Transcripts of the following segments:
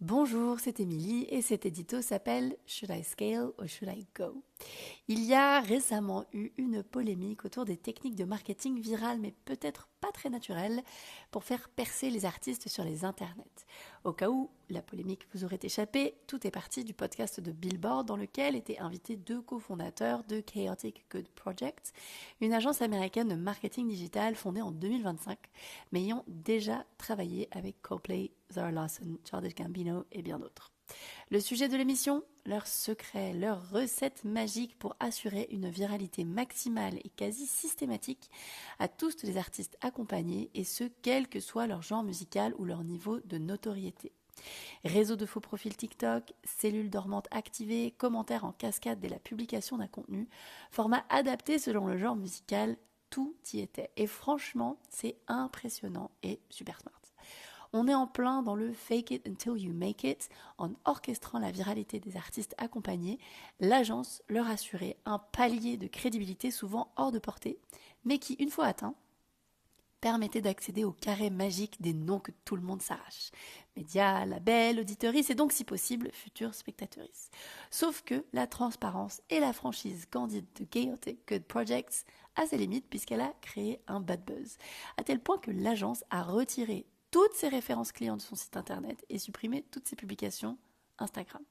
Bonjour, c'est Émilie et cet édito s'appelle Should I Scale or Should I Go? Il y a récemment eu une polémique autour des techniques de marketing virales, mais peut-être pas très naturelles, pour faire percer les artistes sur les internets. Au cas où la polémique vous aurait échappé, tout est parti du podcast de Billboard dans lequel étaient invités deux cofondateurs de Chaotic Good Project, une agence américaine de marketing digital fondée en 2025, mais ayant déjà travaillé avec Coldplay, Zara Larsson, Childish Gambino et bien d'autres. Le sujet de l'émission, leurs secrets, leurs recettes magiques pour assurer une viralité maximale et quasi systématique à tous les artistes accompagnés, et ce, quel que soit leur genre musical ou leur niveau de notoriété. Réseau de faux profils TikTok, cellules dormantes activées, commentaires en cascade dès la publication d'un contenu, format adapté selon le genre musical, tout y était. Et franchement, c'est impressionnant et super smart. On est en plein dans le fake it until you make it. En orchestrant la viralité des artistes accompagnés, l'agence leur assurait un palier de crédibilité souvent hors de portée, mais qui, une fois atteint, permettait d'accéder au carré magique des noms que tout le monde s'arrache. Médias, labels, auditeuristes et donc, si possible, futurs spectateuristes. Sauf que la transparence et la franchise candide de Chaotic Good Projects a ses limites puisqu'elle a créé un bad buzz, à tel point que l'agence a retiré toutes ses références clients de son site internet et supprimé toutes ses publications Instagram.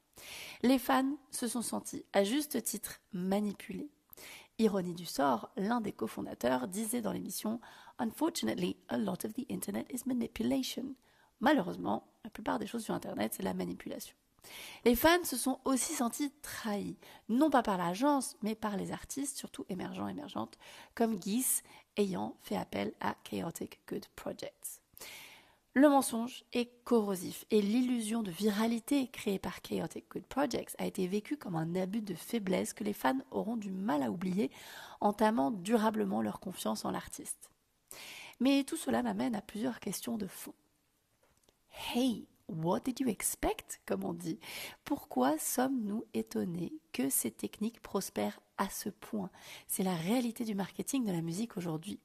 Les fans se sont sentis, à juste titre, manipulés. Ironie du sort, l'un des cofondateurs disait dans l'émission « Unfortunately, a lot of the internet is manipulation ». Malheureusement, la plupart des choses sur internet, c'est la manipulation. Les fans se sont aussi sentis trahis, non pas par l'agence, mais par les artistes, surtout émergents et émergentes, comme Geese, ayant fait appel à Chaotic Good Projects. Le mensonge est corrosif et l'illusion de viralité créée par Chaotic Good Projects a été vécue comme un abus de faiblesse que les fans auront du mal à oublier, entamant durablement leur confiance en l'artiste. Mais tout cela m'amène à plusieurs questions de fond. Hey, what did you expect, comme on dit? Pourquoi sommes-nous étonnés que ces techniques prospèrent à ce point? C'est la réalité du marketing de la musique aujourd'hui.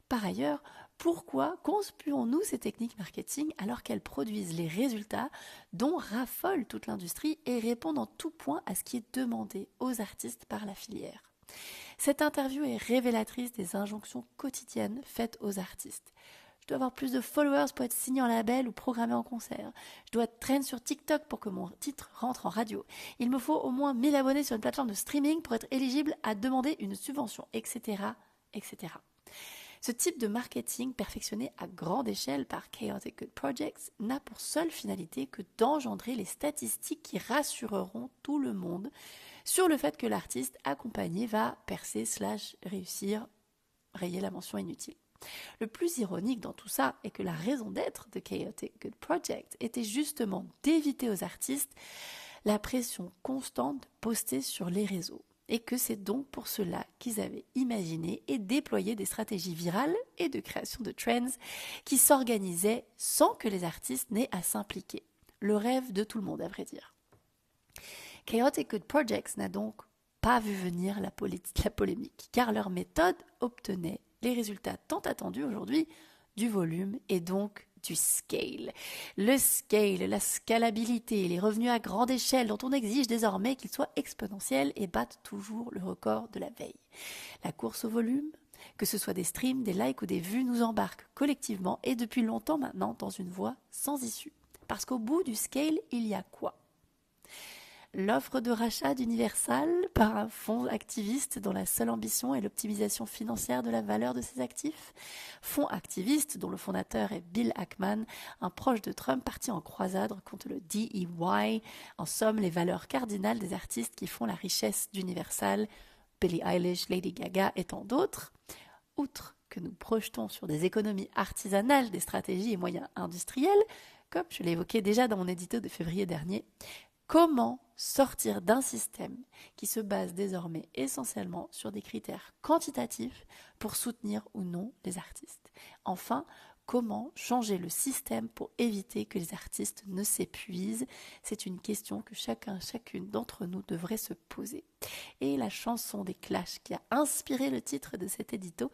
Par ailleurs, pourquoi conspuons-nous ces techniques marketing alors qu'elles produisent les résultats dont raffole toute l'industrie et répondent en tout point à ce qui est demandé aux artistes par la filière? Cette interview est révélatrice des injonctions quotidiennes faites aux artistes. Je dois avoir plus de followers pour être signé en label ou programmé en concert. Je dois traîner sur TikTok pour que mon titre rentre en radio. Il me faut au moins 1000 abonnés sur une plateforme de streaming pour être éligible à demander une subvention, etc., etc. Ce type de marketing perfectionné à grande échelle par Chaotic Good Projects n'a pour seule finalité que d'engendrer les statistiques qui rassureront tout le monde sur le fait que l'artiste accompagné va percer / réussir, rayer la mention inutile. Le plus ironique dans tout ça est que la raison d'être de Chaotic Good Project était justement d'éviter aux artistes la pression constante de poster sur les réseaux. Et que c'est donc pour cela qu'ils avaient imaginé et déployé des stratégies virales et de création de trends qui s'organisaient sans que les artistes n'aient à s'impliquer. Le rêve de tout le monde, à vrai dire. Chaotic Good Projects n'a donc pas vu venir la polémique, car leur méthode obtenait les résultats tant attendus aujourd'hui, du volume et donc du scale. Le scale, la scalabilité, les revenus à grande échelle dont on exige désormais qu'ils soient exponentiels et battent toujours le record de la veille. La course au volume, que ce soit des streams, des likes ou des vues, nous embarque collectivement et depuis longtemps maintenant dans une voie sans issue. Parce qu'au bout du scale, il y a quoi ? L'offre de rachat d'Universal par un fonds activiste dont la seule ambition est l'optimisation financière de la valeur de ses actifs. Fonds activiste dont le fondateur est Bill Ackman, un proche de Trump parti en croisade contre le DEY. En somme, les valeurs cardinales des artistes qui font la richesse d'Universal, Billie Eilish, Lady Gaga et tant d'autres. Outre que nous projetons sur des économies artisanales, des stratégies et moyens industriels, comme je l'ai évoqué déjà dans mon édito de février dernier, comment sortir d'un système qui se base désormais essentiellement sur des critères quantitatifs pour soutenir ou non les artistes? Enfin, comment changer le système pour éviter que les artistes ne s'épuisent? C'est une question que chacune d'entre nous devrait se poser. Et la chanson des Clash qui a inspiré le titre de cet édito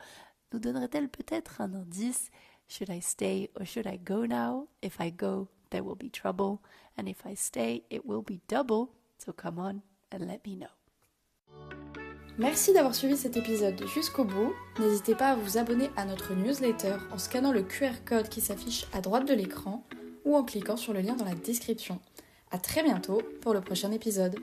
nous donnerait-elle peut-être un indice? Should I stay or should I go now? If I go, there will be trouble, and if I stay, it will be double, so come on and let me know. Merci d'avoir suivi cet épisode jusqu'au bout. N'hésitez pas à vous abonner à notre newsletter en scannant le QR code qui s'affiche à droite de l'écran ou en cliquant sur le lien dans la description. À très bientôt pour le prochain épisode.